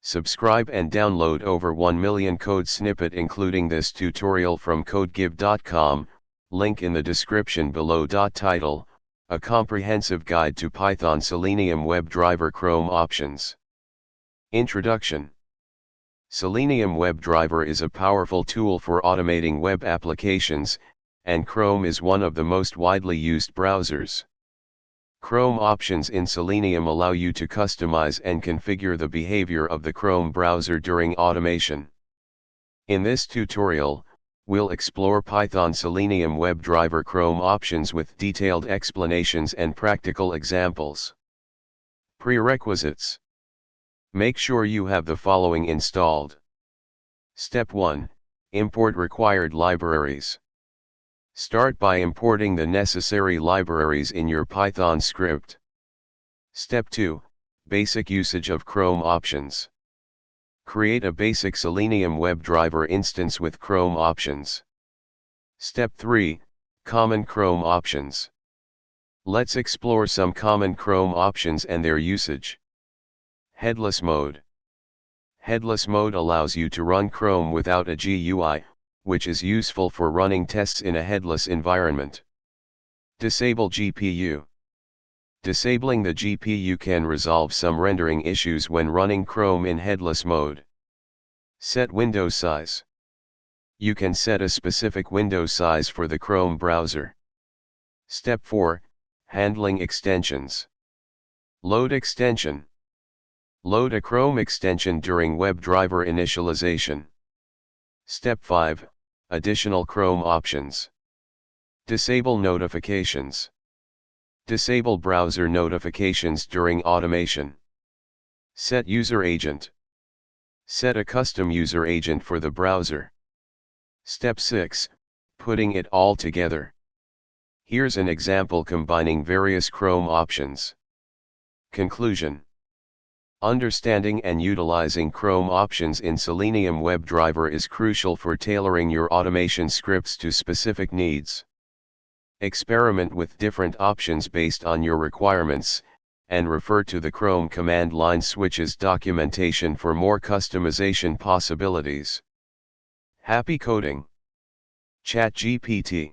Subscribe and download over 1 million code snippet including this tutorial from codegive.com, link in the description below. Title, a comprehensive guide to Python Selenium WebDriver Chrome options. Introduction. Selenium WebDriver is a powerful tool for automating web applications, and Chrome is one of the most widely used browsers. Chrome options in Selenium allow you to customize and configure the behavior of the Chrome browser during automation. In this tutorial, we'll explore Python Selenium WebDriver Chrome options with detailed explanations and practical examples. Prerequisites. Make sure you have the following installed. Step 1. Import required libraries. Start by importing the necessary libraries in your Python script. Step 2. Basic usage of Chrome options. Create a basic Selenium WebDriver instance with Chrome options. Step 3. Common Chrome options. Let's explore some common Chrome options and their usage. Headless mode. Headless mode allows you to run Chrome without a GUI, which is useful for running tests in a headless environment. Disable GPU. Disabling the GPU can resolve some rendering issues when running Chrome in headless mode. Set window size. You can set a specific window size for the Chrome browser. Step 4. Handling extensions. Load extension. Load a Chrome extension during WebDriver initialization. Step 5. Additional Chrome options. Disable notifications. Disable browser notifications during automation. Set user agent. Set a custom user agent for the browser. Step 6. Putting it all together. Here's an example combining various Chrome options. Conclusion. Understanding and utilizing Chrome options in Selenium WebDriver is crucial for tailoring your automation scripts to specific needs. Experiment with different options based on your requirements, and refer to the Chrome command line switches documentation for more customization possibilities. Happy coding! ChatGPT.